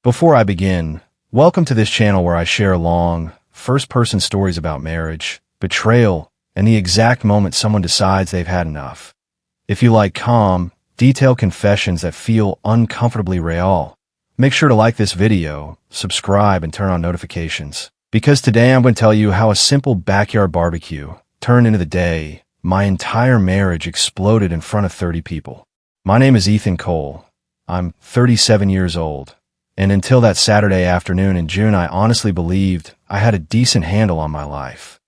Before I begin, welcome to this channel where I share long, first-person stories about marriage, betrayal, and the exact moment someone decides they've had enough. If you like calm, detailed confessions that feel uncomfortably real, make sure to like this video, subscribe, and turn on notifications. Because today I'm going to tell you how a simple backyard barbecue turned into the day my entire marriage exploded in front of 30 people. My name is Ethan Cole. I'm 37 years old. And until that Saturday afternoon in June, I honestly believed I had a decent handle on my life.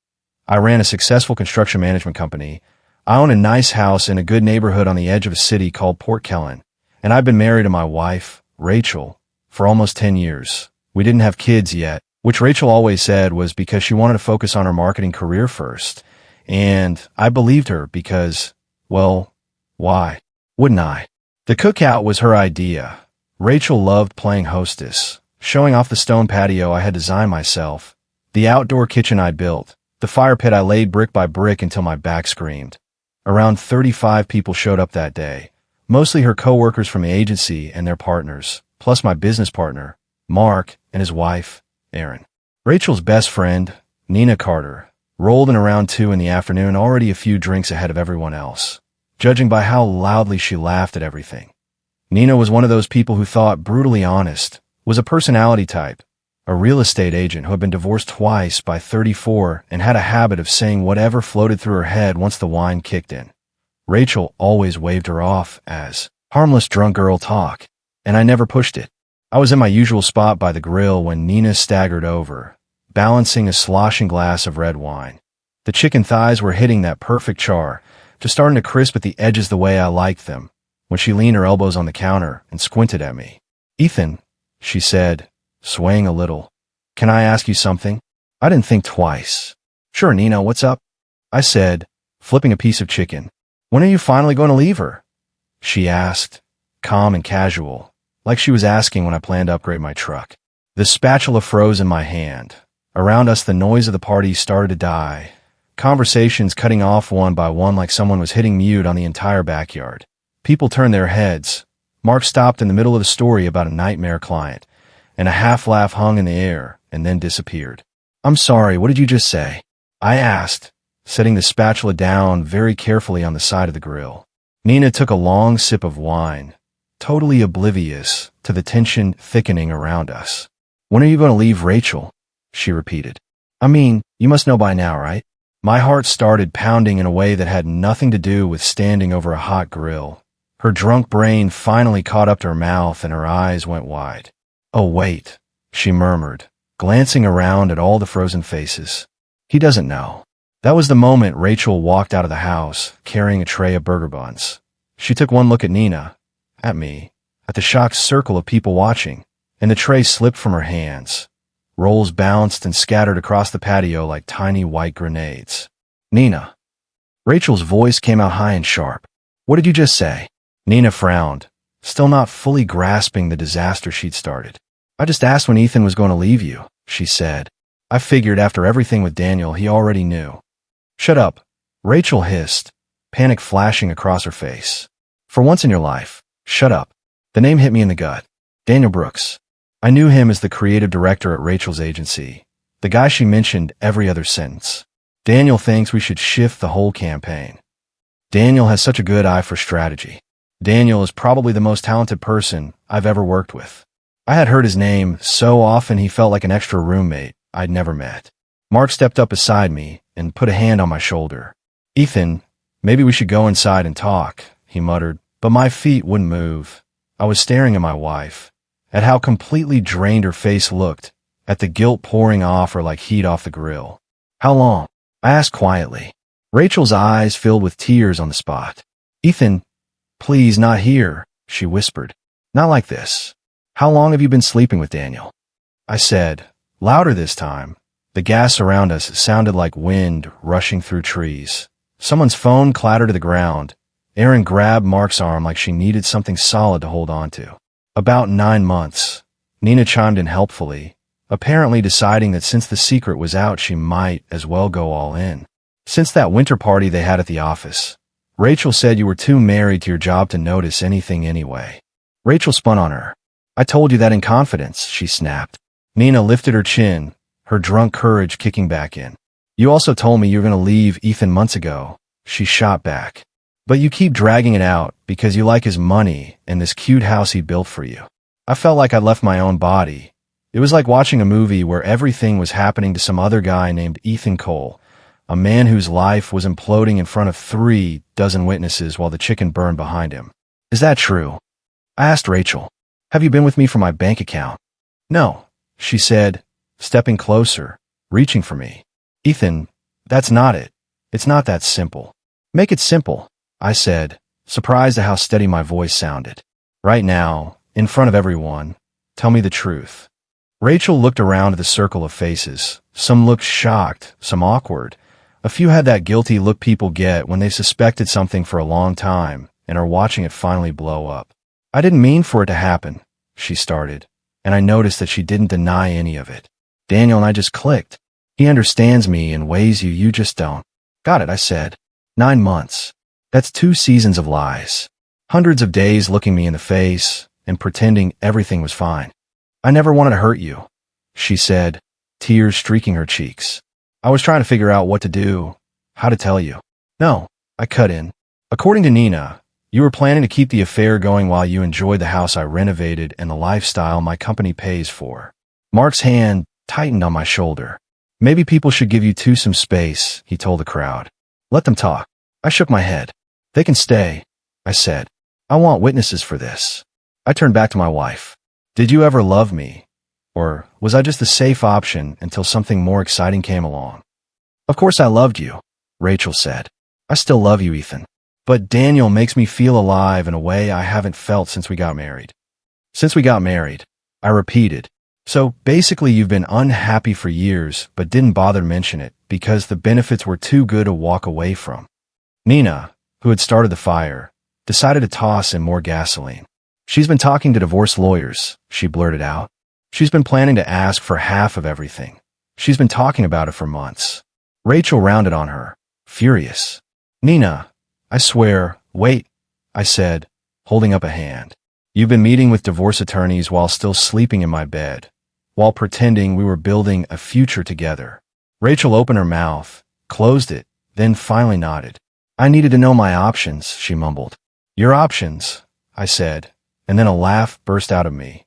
I ran a successful construction management company. I own a nice house in a good neighborhood on the edge of a city called Port Kellen. And I've been married to my wife, Rachel, for almost 10 years. We didn't have kids yet, which Rachel always said was because she wanted to focus on her marketing career first. And I believed her because, well, why wouldn't I? The cookout was her idea. Rachel loved playing hostess, showing off the stone patio I had designed myself, the outdoor kitchen I built, the fire pit I laid brick by brick until my back screamed. Around 35 people showed up that day, mostly her coworkers from the agency and their partners, plus my business partner, Mark, and his wife, Erin. Rachel's best friend, Nina Carter, rolled in around 2 in the afternoon, already a few drinks ahead of everyone else, judging by how loudly she laughed at everything. Nina was one of those people who thought brutally honest was a personality type, a real estate agent who had been divorced twice by 34 and had a habit of saying whatever floated through her head once the wine kicked in. Rachel always waved her off as harmless drunk girl talk, and I never pushed it. I was in my usual spot by the grill when Nina staggered over, balancing a sloshing glass of red wine. The chicken thighs were hitting that perfect char, just starting to crisp at the edges the way I liked them, when she leaned her elbows on the counter and squinted at me. "Ethan," she said, swaying a little, "can I ask you something?" I didn't think twice. "Sure, Nina, what's up?" I said, flipping a piece of chicken. "When are you finally going to leave her?" she asked, calm and casual, like she was asking when I planned to upgrade my truck. The spatula froze in my hand. Around us, the noise of the party started to die, conversations cutting off one by one like someone was hitting mute on the entire backyard. People turned their heads. Mark stopped in the middle of the story about a nightmare client, and a half-laugh hung in the air and then disappeared. "I'm sorry, what did you just say?" I asked, setting the spatula down very carefully on the side of the grill. Nina took a long sip of wine, totally oblivious to the tension thickening around us. "When are you going to leave Rachel?" she repeated. "I mean, you must know by now, right?" My heart started pounding in a way that had nothing to do with standing over a hot grill. Her drunk brain finally caught up to her mouth and her eyes went wide. "Oh, wait," she murmured, glancing around at all the frozen faces. "He doesn't know." That was the moment Rachel walked out of the house, carrying a tray of burger buns. She took one look at Nina, at me, at the shocked circle of people watching, and the tray slipped from her hands. Rolls bounced and scattered across the patio like tiny white grenades. "Nina." Rachel's voice came out high and sharp. "What did you just say?" Nina frowned, still not fully grasping the disaster she'd started. "I just asked when Ethan was going to leave you," she said. "I figured after everything with Daniel, he already knew." "Shut up," Rachel hissed, panic flashing across her face. "For once in your life, shut up." The name hit me in the gut. Daniel Brooks. I knew him as the creative director at Rachel's agency, the guy she mentioned every other sentence. "Daniel thinks we should shift the whole campaign. Daniel has such a good eye for strategy. Daniel is probably the most talented person I've ever worked with." I had heard his name so often he felt like an extra roommate I'd never met. Mark stepped up beside me and put a hand on my shoulder. "Ethan, maybe we should go inside and talk," he muttered, but my feet wouldn't move. I was staring at my wife, at how completely drained her face looked, at the guilt pouring off her like heat off the grill. "How long?" I asked quietly. Rachel's eyes filled with tears on the spot. "Ethan, please, not here," she whispered. "Not like this. How long have you been sleeping with Daniel?" I said, louder this time. The gas around us sounded like wind rushing through trees. Someone's phone clattered to the ground. Erin grabbed Mark's arm like she needed something solid to hold on to. "About 9 months. Nina chimed in helpfully, apparently deciding that since the secret was out, she might as well go all in. "Since that winter party they had at the office. Rachel said you were too married to your job to notice anything anyway." Rachel spun on her. I told you that in confidence, she snapped. Nina lifted her chin, her drunk courage kicking back in. You also told me you were going to leave Ethan months ago, she shot back. But you keep dragging it out because you like his money and this cute house he built for you. I felt like I left my own body. It was like watching a movie where everything was happening to some other guy named Ethan Cole, a man whose life was imploding in front of 3 dozen witnesses while the chicken burned behind him. Is that true? I asked Rachel. Have you been with me for my bank account? No, she said, stepping closer, reaching for me. Ethan, that's not it. It's not that simple. Make it simple, I said, surprised at how steady my voice sounded. Right now, in front of everyone, tell me the truth. Rachel looked around at the circle of faces. Some looked shocked, some awkward. A few had that guilty look people get when they suspected something for a long time and are watching it finally blow up. I didn't mean for it to happen, she started, and I noticed that she didn't deny any of it. Daniel and I just clicked. He understands me in ways you just don't. Got it, I said. 9 months. That's 2 seasons of lies. Hundreds of days looking me in the face and pretending everything was fine. I never wanted to hurt you, she said, tears streaking her cheeks. I was trying to figure out what to do, how to tell you. No, I cut in. According to Nina, you were planning to keep the affair going while you enjoyed the house I renovated and the lifestyle my company pays for. Mark's hand tightened on my shoulder. Maybe people should give you 2 some space, he told the crowd. Let them talk. I shook my head. They can stay, I said. I want witnesses for this. I turned back to my wife. Did you ever love me? Or was I just a safe option until something more exciting came along? Of course I loved you, Rachel said. I still love you, Ethan. But Daniel makes me feel alive in a way I haven't felt since we got married. Since we got married, I repeated. So basically you've been unhappy for years but didn't bother to mention it because the benefits were too good to walk away from. Nina, who had started the fire, decided to toss in more gasoline. She's been talking to divorce lawyers, she blurted out. She's been planning to ask for half of everything. She's been talking about it for months. Rachel rounded on her, furious. Nina, I swear, wait, I said, holding up a hand. You've been meeting with divorce attorneys while still sleeping in my bed, while pretending we were building a future together. Rachel opened her mouth, closed it, then finally nodded. I needed to know my options, she mumbled. Your options, I said, and then a laugh burst out of me,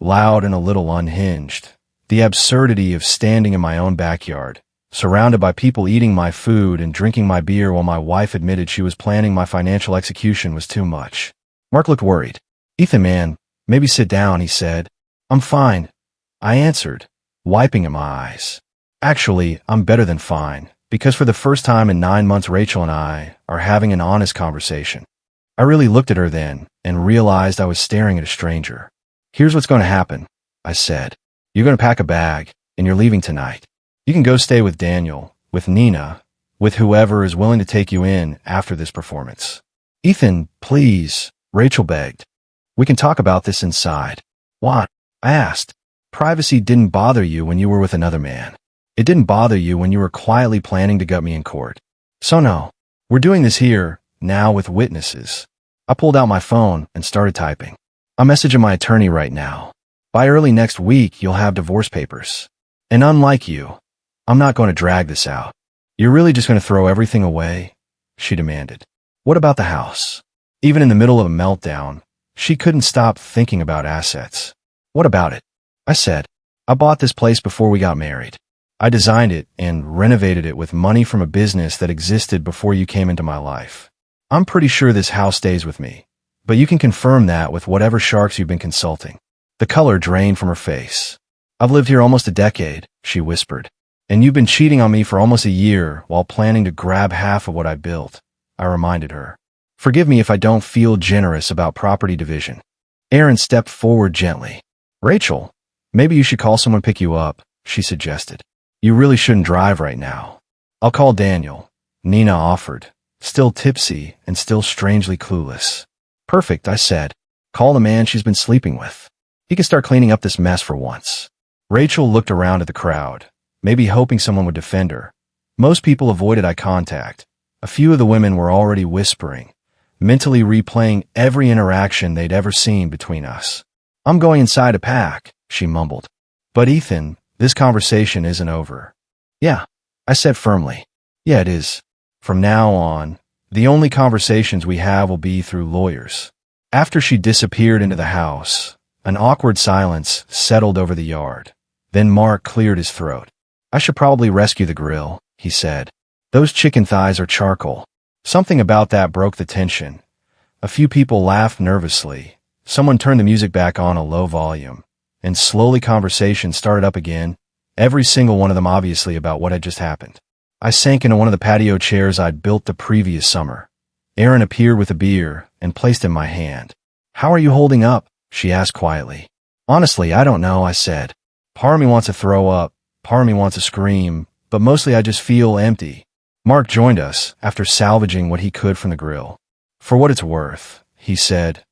loud and a little unhinged. The absurdity of standing in my own backyard, surrounded by people eating my food and drinking my beer while my wife admitted she was planning my financial execution was too much. Mark looked worried. Ethan, man, maybe sit down, he said. I'm fine, I answered, wiping at my eyes. Actually, I'm better than fine, because for the first time in 9 months Rachel and I are having an honest conversation. I really looked at her then and realized I was staring at a stranger. Here's what's going to happen, I said. You're going to pack a bag, and you're leaving tonight. You can go stay with Daniel, with Nina, with whoever is willing to take you in after this performance. Ethan, please, Rachel begged. We can talk about this inside. What? I asked. Privacy didn't bother you when you were with another man. It didn't bother you when you were quietly planning to gut me in court. So no, we're doing this here, now with witnesses. I pulled out my phone and started typing. I'm messaging my attorney right now. By early next week, you'll have divorce papers. And unlike you, I'm not going to drag this out. You're really just going to throw everything away? She demanded. What about the house? Even in the middle of a meltdown, she couldn't stop thinking about assets. What about it? I said. I bought this place before we got married. I designed it and renovated it with money from a business that existed before you came into my life. I'm pretty sure this house stays with me, but you can confirm that with whatever sharks you've been consulting. The color drained from her face. I've lived here almost a decade, she whispered, and you've been cheating on me for almost a year while planning to grab half of what I built, I reminded her. Forgive me if I don't feel generous about property division. Aaron stepped forward gently. Rachel, maybe you should call someone pick you up, she suggested. You really shouldn't drive right now. I'll call Daniel, Nina offered, still tipsy and still strangely clueless. Perfect, I said. Call the man she's been sleeping with. He can start cleaning up this mess for once. Rachel looked around at the crowd, maybe hoping someone would defend her. Most people avoided eye contact. A few of the women were already whispering, mentally replaying every interaction they'd ever seen between us. I'm going inside to pack, she mumbled. But Ethan, this conversation isn't over. Yeah, I said firmly. Yeah, it is. From now on, the only conversations we have will be through lawyers. After she disappeared into the house, an awkward silence settled over the yard. Then Mark cleared his throat. I should probably rescue the grill, he said. Those chicken thighs are charcoal. Something about that broke the tension. A few people laughed nervously. Someone turned the music back on a low volume. And slowly conversation started up again, every single one of them obviously about what had just happened. I sank into one of the patio chairs I'd built the previous summer. Erin appeared with a beer and placed it in my hand. How are you holding up? She asked quietly. Honestly, I don't know, I said. Part of me wants to throw up, part of me wants to scream, but mostly I just feel empty. Mark joined us after salvaging what he could from the grill. For what it's worth, he said,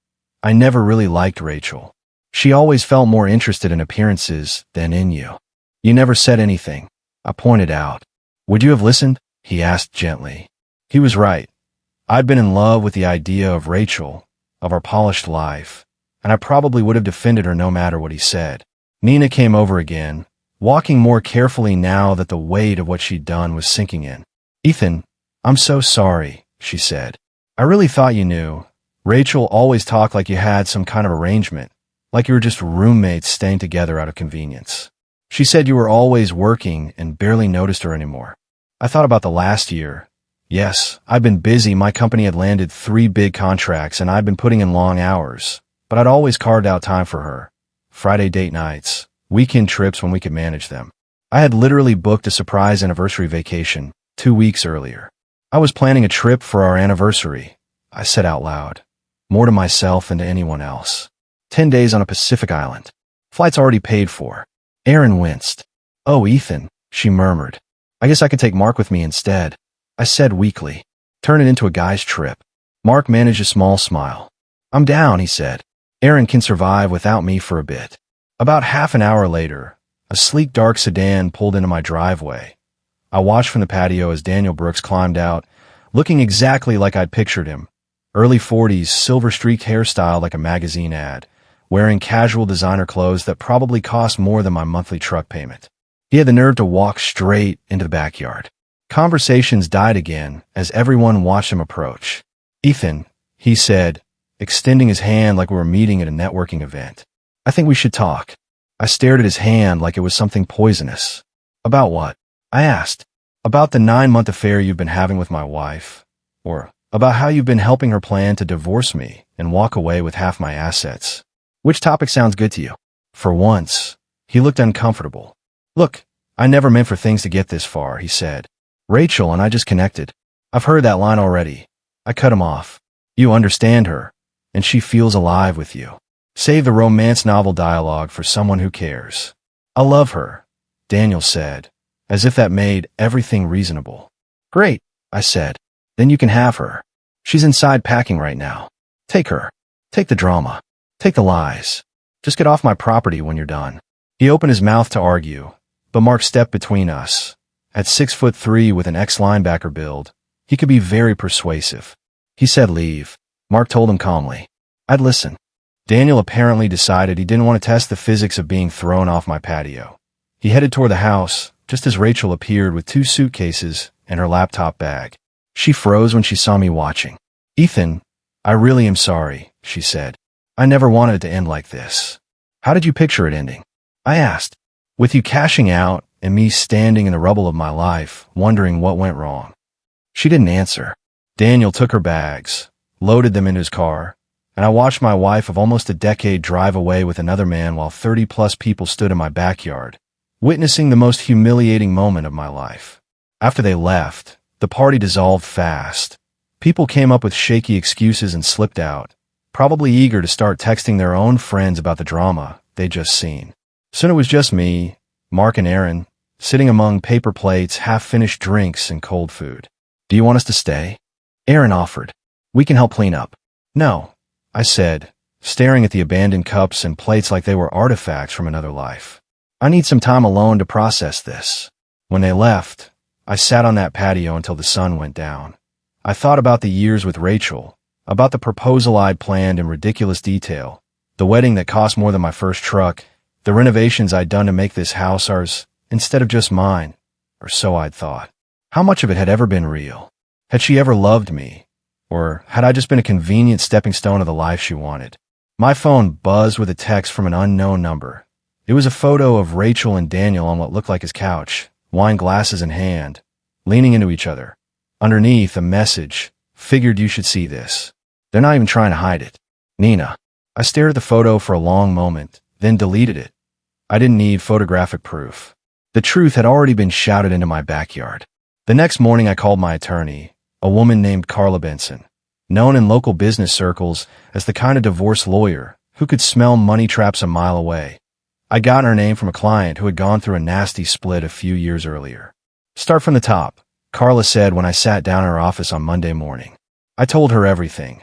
I never really liked Rachel. She always felt more interested in appearances than in you. You never said anything, I pointed out. Would you have listened? He asked gently. He was right. I'd been in love with the idea of Rachel, of our polished life, and I probably would have defended her no matter what he said. Nina came over again, walking more carefully now that the weight of what she'd done was sinking in. Ethan, I'm so sorry, she said. I really thought you knew. Rachel always talked like you had some kind of arrangement, like you were just roommates staying together out of convenience. She said you were always working and barely noticed her anymore. I thought about the last year. Yes, I'd been busy. My company had landed 3 big contracts and I'd been putting in long hours, but I'd always carved out time for her. Friday date nights, weekend trips when we could manage them. I had literally booked a surprise anniversary vacation 2 weeks earlier. I was planning a trip for our anniversary, I said out loud, more to myself than to anyone else. 10 days on a Pacific island. Flights already paid for. Erin winced. Oh, Ethan, she murmured. I guess I could take Mark with me instead, I said weakly. Turn it into a guy's trip. Mark managed a small smile. I'm down, he said. Erin can survive without me for a bit. About half an hour later, a sleek dark sedan pulled into my driveway. I watched from the patio as Daniel Brooks climbed out, looking exactly like I'd pictured him. Early 40s, silver-streaked hairstyle like a magazine ad, wearing casual designer clothes that probably cost more than my monthly truck payment. He had the nerve to walk straight into the backyard. Conversations died again as everyone watched him approach. Ethan, he said, extending his hand like we were meeting at a networking event. I think we should talk. I stared at his hand like it was something poisonous. About what? I asked. About the 9-month affair you've been having with my wife. Or about how you've been helping her plan to divorce me and walk away with half my assets. Which topic sounds good to you? For once, he looked uncomfortable. Look, I never meant for things to get this far, he said. Rachel and I just connected. I've heard that line already. I cut him off. You understand her, and she feels alive with you. Save the romance novel dialogue for someone who cares. I love her, Daniel said, as if that made everything reasonable. Great, I said. Then you can have her. She's inside packing right now. Take her. Take the drama. Take the lies. Just get off my property when you're done. He opened his mouth to argue, but Mark stepped between us. At 6'3" with an ex-linebacker build, he could be very persuasive. He said leave. Mark told him calmly. I'd listen. Daniel apparently decided he didn't want to test the physics of being thrown off my patio. He headed toward the house, just as Rachel appeared with 2 suitcases and her laptop bag. She froze when she saw me watching. Ethan, I really am sorry, she said. I never wanted it to end like this. How did you picture it ending? I asked. With you cashing out and me standing in the rubble of my life, wondering what went wrong. She didn't answer. Daniel took her bags, loaded them into his car, and I watched my wife of almost a decade drive away with another man while 30-plus people stood in my backyard, witnessing the most humiliating moment of my life. After they left, the party dissolved fast. People came up with shaky excuses and slipped out, probably eager to start texting their own friends about the drama they'd just seen. Soon it was just me, Mark and Erin, sitting among paper plates, half-finished drinks, and cold food. Do you want us to stay? Erin offered. We can help clean up. No, I said, staring at the abandoned cups and plates like they were artifacts from another life. I need some time alone to process this. When they left, I sat on that patio until the sun went down. I thought about the years with Rachel, about the proposal I'd planned in ridiculous detail, The wedding that cost more than my first truck, the renovations I'd done to make this house ours instead of just mine, or so I'd thought. How much of it had ever been real? Had she ever loved me? Or had I just been a convenient stepping stone of the life she wanted? My phone buzzed with a text from an unknown number. It was a photo of Rachel and Daniel on what looked like his couch, wine glasses in hand, leaning into each other. Underneath, a message: "Figured you should see this." They're not even trying to hide it. Nina. I stared at the photo for a long moment, then deleted it. I didn't need photographic proof. The truth had already been shouted into my backyard. The next morning I called my attorney, a woman named Carla Benson, known in local business circles as the kind of divorce lawyer who could smell money traps a mile away. I'd gotten her name from a client who had gone through a nasty split a few years earlier. "Start from the top," Carla said when I sat down in her office on Monday morning. I told her everything.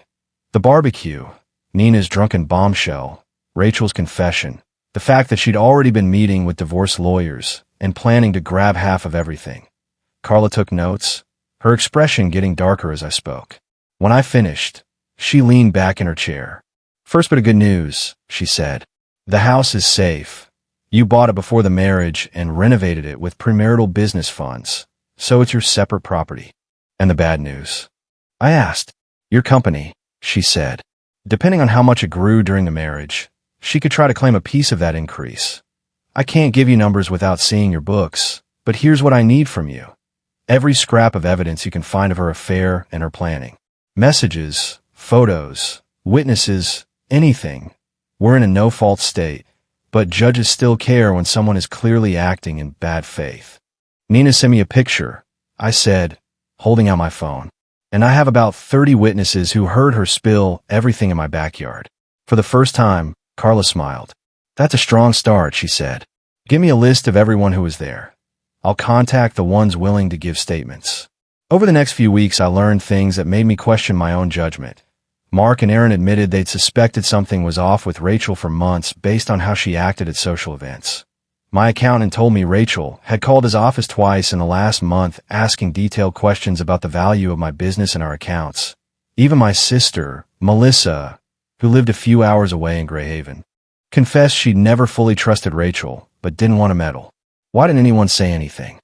The barbecue, Nina's drunken bombshell, Rachel's confession, the fact that she'd already been meeting with divorce lawyers and planning to grab half of everything. Carla took notes, her expression getting darker as I spoke. When I finished, she leaned back in her chair. "First bit of good news," she said. "The house is safe. You bought it before the marriage and renovated it with premarital business funds, so it's your separate property." "And the bad news?" I asked. "Your company," she said. "Depending on how much it grew during the marriage, she could try to claim a piece of that increase. I can't give you numbers without seeing your books, but here's what I need from you. Every scrap of evidence you can find of her affair and her planning. Messages, photos, witnesses, anything. We're in a no-fault state, but judges still care when someone is clearly acting in bad faith." "Nina sent me a picture," I said, holding out my phone. "And I have about 30 witnesses who heard her spill everything in my backyard." For the first time, Carla smiled. "That's a strong start," she said. "Give me a list of everyone who was there. I'll contact the ones willing to give statements." Over the next few weeks, I learned things that made me question my own judgment. Mark and Aaron admitted they'd suspected something was off with Rachel for months based on how she acted at social events. My accountant told me Rachel had called his office twice in the last month asking detailed questions about the value of my business and our accounts. Even my sister, Melissa, who lived a few hours away in Greyhaven, confessed she'd never fully trusted Rachel, but didn't want to meddle. Why didn't anyone say anything?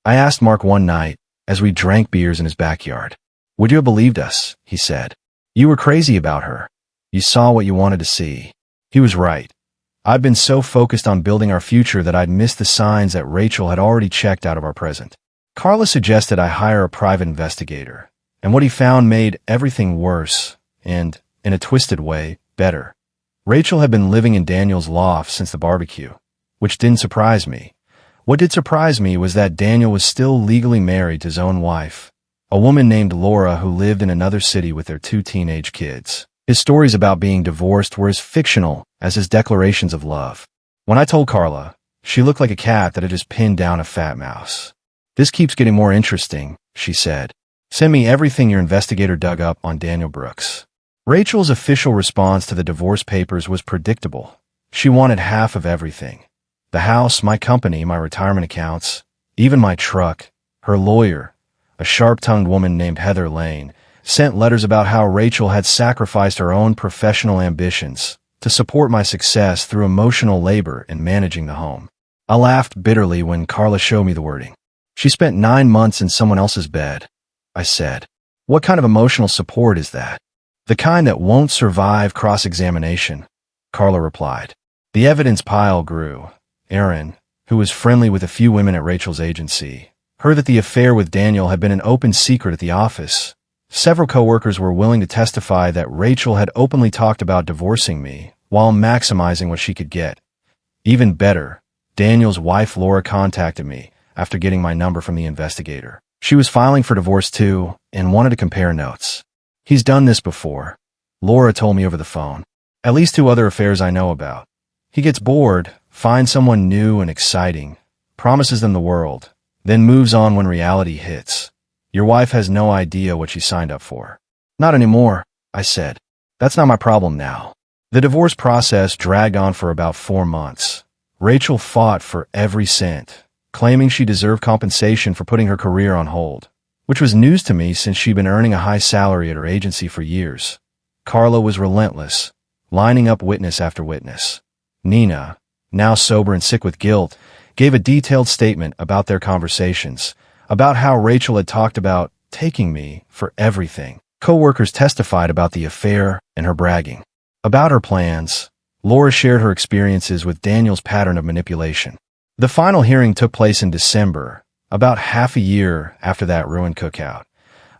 I asked Mark one night, as we drank beers in his backyard. "Would you have believed us?" he said. "You were crazy about her. You saw what you wanted to see." He was right. I'd been so focused on building our future that I'd missed the signs that Rachel had already checked out of our present. Carla suggested I hire a private investigator, and what he found made everything worse and, in a twisted way, better. Rachel had been living in Daniel's loft since the barbecue, which didn't surprise me. What did surprise me was that Daniel was still legally married to his own wife, a woman named Laura who lived in another city with their 2 teenage kids. His stories about being divorced were as fictional as his declarations of love. When I told Carla, she looked like a cat that had just pinned down a fat mouse. "This keeps getting more interesting," she said. "Send me everything your investigator dug up on Daniel Brooks." Rachel's official response to the divorce papers was predictable. She wanted half of everything. The house, my company, my retirement accounts, even my truck. Her lawyer, a sharp-tongued woman named Heather Lane, sent letters about how Rachel had sacrificed her own professional ambitions to support my success through emotional labor in managing the home. I laughed bitterly when Carla showed me the wording. "She spent 9 months in someone else's bed," I said. "What kind of emotional support is that?" "The kind that won't survive cross-examination," Carla replied. The evidence pile grew. Aaron, who was friendly with a few women at Rachel's agency, heard that the affair with Daniel had been an open secret at the office. Several coworkers were willing to testify that Rachel had openly talked about divorcing me while maximizing what she could get. Even better, Daniel's wife Laura contacted me after getting my number from the investigator. She was filing for divorce too and wanted to compare notes. "He's done this before," Laura told me over the phone. "At least 2 other affairs I know about. He gets bored, finds someone new and exciting, promises them the world, then moves on when reality hits. Your wife has no idea what she signed up for." "Not anymore," I said. "That's not my problem now." The divorce process dragged on for about 4 months. Rachel fought for every cent, claiming she deserved compensation for putting her career on hold, which was news to me since she'd been earning a high salary at her agency for years. Carla was relentless, lining up witness after witness. Nina, now sober and sick with guilt, gave a detailed statement about their conversations, about how Rachel had talked about taking me for everything. Co-workers testified about the affair and her bragging. About her plans, Laura shared her experiences with Daniel's pattern of manipulation. The final hearing took place in December, about half a year after that ruined cookout.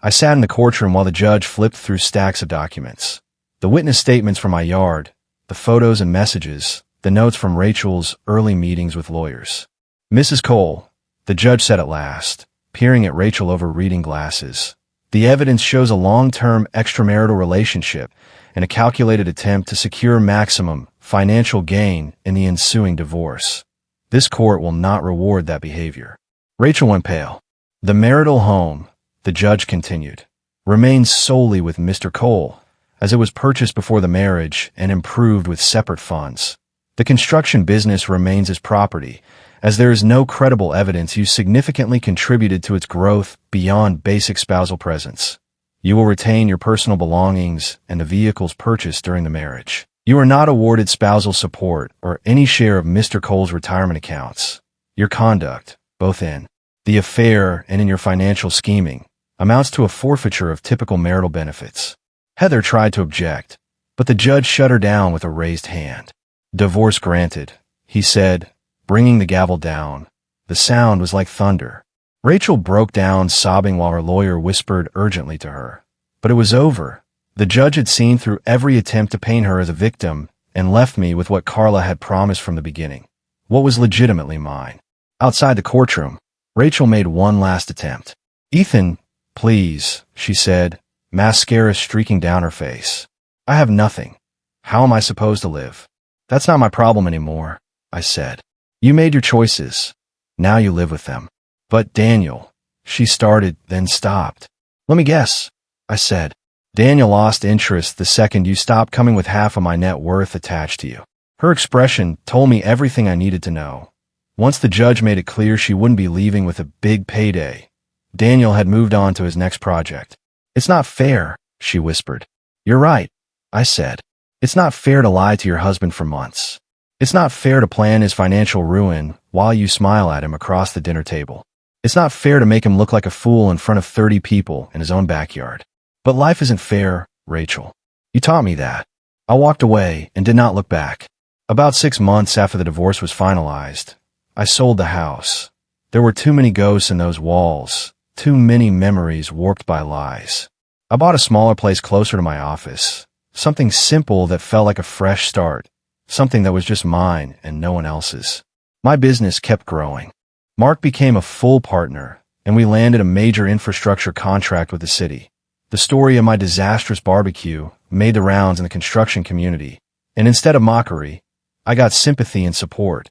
I sat in the courtroom while the judge flipped through stacks of documents. The witness statements from my yard, the photos and messages, the notes from Rachel's early meetings with lawyers. "Mrs. Cole," the judge said at last, peering at Rachel over reading glasses, "the evidence shows a long-term extramarital relationship and a calculated attempt to secure maximum financial gain in the ensuing divorce. This court will not reward that behavior." Rachel went pale. "The marital home," the judge continued, "remains solely with Mr. Cole, as it was purchased before the marriage and improved with separate funds. The construction business remains as property, as there is no credible evidence you significantly contributed to its growth beyond basic spousal presence. You will retain your personal belongings and the vehicles purchased during the marriage. You are not awarded spousal support or any share of Mr. Cole's retirement accounts. Your conduct, both in the affair and in your financial scheming, amounts to a forfeiture of typical marital benefits." Heather tried to object, but the judge shut her down with a raised hand. "Divorce granted," he said, bringing the gavel down. The sound was like thunder. Rachel broke down sobbing while her lawyer whispered urgently to her. But it was over. The judge had seen through every attempt to paint her as a victim and left me with what Carla had promised from the beginning, what was legitimately mine. Outside the courtroom, Rachel made one last attempt. "Ethan, please," she said, mascara streaking down her face. "I have nothing. How am I supposed to live?" "That's not my problem anymore," I said. "You made your choices. Now you live with them." "But Daniel," she started, then stopped. "Let me guess," I said. "Daniel lost interest the second you stopped coming with half of my net worth attached to you." Her expression told me everything I needed to know. Once the judge made it clear she wouldn't be leaving with a big payday, Daniel had moved on to his next project. "It's not fair," she whispered. "You're right," I said. "It's not fair to lie to your husband for months. It's not fair to plan his financial ruin while you smile at him across the dinner table. It's not fair to make him look like a fool in front of 30 people in his own backyard. But life isn't fair, Rachel. You taught me that." I walked away and did not look back. About 6 months after the divorce was finalized, I sold the house. There were too many ghosts in those walls, too many memories warped by lies. I bought a smaller place closer to my office, something simple that felt like a fresh start, something that was just mine and no one else's. My business kept growing. Mark became a full partner, and we landed a major infrastructure contract with the city. The story of my disastrous barbecue made the rounds in the construction community, and instead of mockery, I got sympathy and support.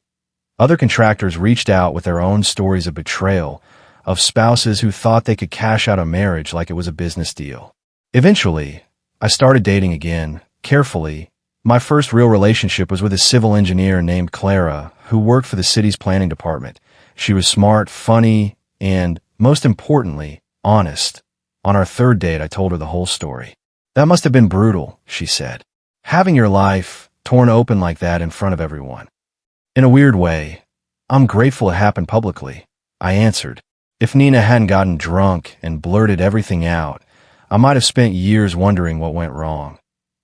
Other contractors reached out with their own stories of betrayal, of spouses who thought they could cash out a marriage like it was a business deal. Eventually, I started dating again, carefully. My first real relationship was with a civil engineer named Clara, who worked for the city's planning department. She was smart, funny, and, most importantly, honest. On our third date, I told her the whole story. "That must have been brutal," she said. "Having your life torn open like that in front of everyone." "In a weird way, I'm grateful it happened publicly," I answered. "If Nina hadn't gotten drunk and blurted everything out, I might have spent years wondering what went wrong.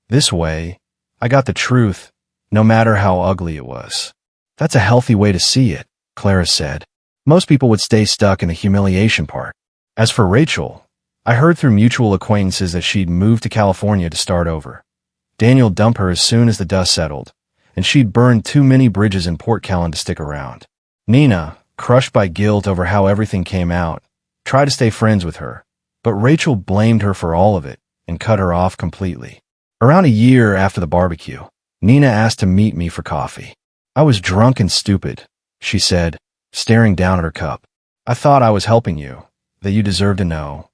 This way, I got the truth, no matter how ugly it was." "That's a healthy way to see it," Clara said. "Most people would stay stuck in the humiliation part." As for Rachel, I heard through mutual acquaintances that she'd moved to California to start over. Daniel dumped her as soon as the dust settled, and she'd burned too many bridges in Port Callan to stick around. Nina, crushed by guilt over how everything came out, tried to stay friends with her, but Rachel blamed her for all of it and cut her off completely. Around a year after the barbecue, Nina asked to meet me for coffee. "I was drunk and stupid," she said, staring down at her cup. "I thought I was helping you, that you deserved to know.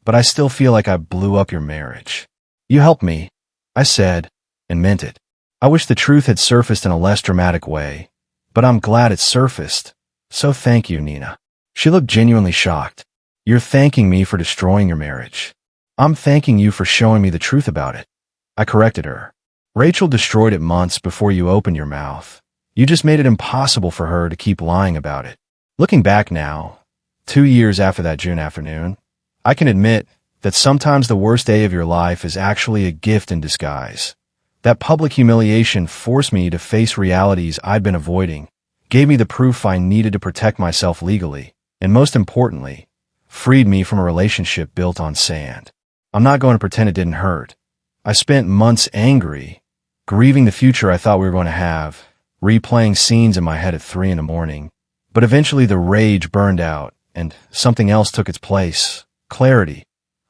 But I still feel like I blew up your marriage." "You helped me," I said, and meant it. I wish the truth had surfaced in a less dramatic way, but I'm glad it surfaced. So thank you, Nina. She looked genuinely shocked. "You're thanking me for destroying your marriage." "I'm thanking you for showing me the truth about it," I corrected her. Rachel destroyed it months before you opened your mouth. You just made it impossible for her to keep lying about it. Looking back now, 2 years after that June afternoon, I can admit that sometimes the worst day of your life is actually a gift in disguise. That public humiliation forced me to face realities I'd been avoiding, gave me the proof I needed to protect myself legally, and most importantly, freed me from a relationship built on sand. I'm not going to pretend it didn't hurt. I spent months angry, grieving the future I thought we were going to have, replaying scenes in my head at 3 a.m. But eventually the rage burned out, and something else took its place: clarity.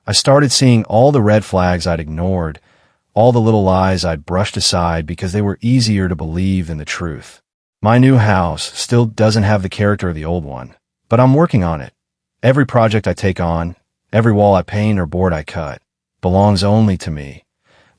I started seeing all the red flags I'd ignored, all the little lies I'd brushed aside because they were easier to believe than the truth. My new house still doesn't have the character of the old one, but I'm working on it. Every project I take on, every wall I paint or board I cut, belongs only to me.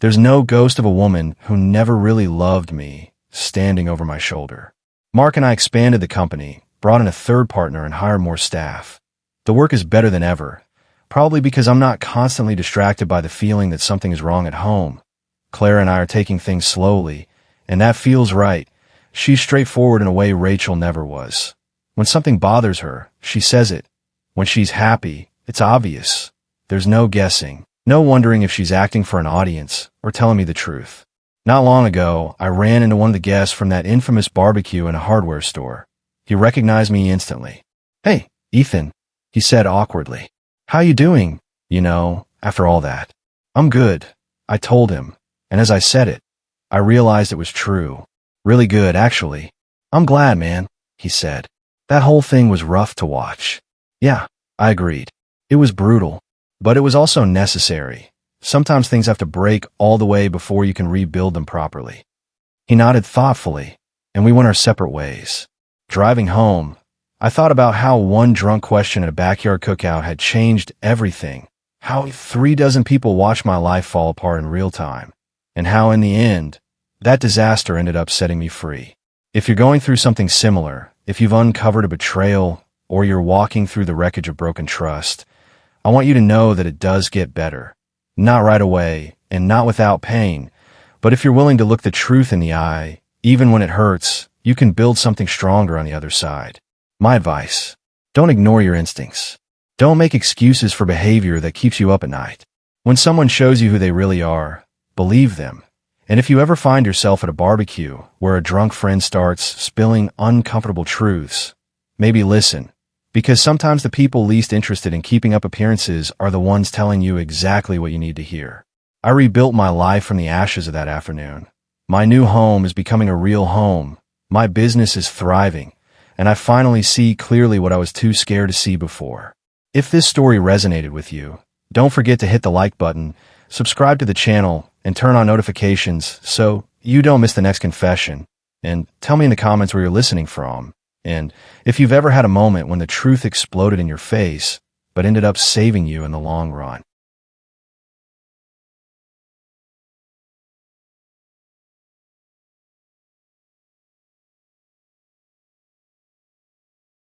There's no ghost of a woman who never really loved me standing over my shoulder. Mark and I expanded the company, brought in a third partner, and hired more staff. The work is better than ever, probably because I'm not constantly distracted by the feeling that something is wrong at home. Claire and I are taking things slowly, and that feels right. She's straightforward in a way Rachel never was. When something bothers her, she says it. When she's happy, it's obvious. There's no guessing, no wondering if she's acting for an audience or telling me the truth. Not long ago, I ran into one of the guests from that infamous barbecue in a hardware store. He recognized me instantly. "Hey, Ethan," he said awkwardly. "How you doing, after all that?" "I'm good," I told him, and as I said it, I realized it was true. "Really good, actually." "I'm glad, man," he said. "That whole thing was rough to watch." "Yeah," I agreed. "It was brutal, but it was also necessary. Sometimes things have to break all the way before you can rebuild them properly." He nodded thoughtfully, and we went our separate ways. Driving home, I thought about how one drunk question at a backyard cookout had changed everything, how 36 people watched my life fall apart in real time, and how in the end, that disaster ended up setting me free. If you're going through something similar, if you've uncovered a betrayal, or you're walking through the wreckage of broken trust, I want you to know that it does get better. Not right away, and not without pain, but if you're willing to look the truth in the eye, even when it hurts, you can build something stronger on the other side. My advice: don't ignore your instincts. Don't make excuses for behavior that keeps you up at night. When someone shows you who they really are, believe them. And if you ever find yourself at a barbecue where a drunk friend starts spilling uncomfortable truths, maybe listen, because sometimes the people least interested in keeping up appearances are the ones telling you exactly what you need to hear. I rebuilt my life from the ashes of that afternoon. My new home is becoming a real home. My business is thriving, and I finally see clearly what I was too scared to see before. If this story resonated with you, don't forget to hit the like button, subscribe to the channel, and turn on notifications so you don't miss the next confession. And tell me in the comments where you're listening from, and if you've ever had a moment when the truth exploded in your face, but ended up saving you in the long run.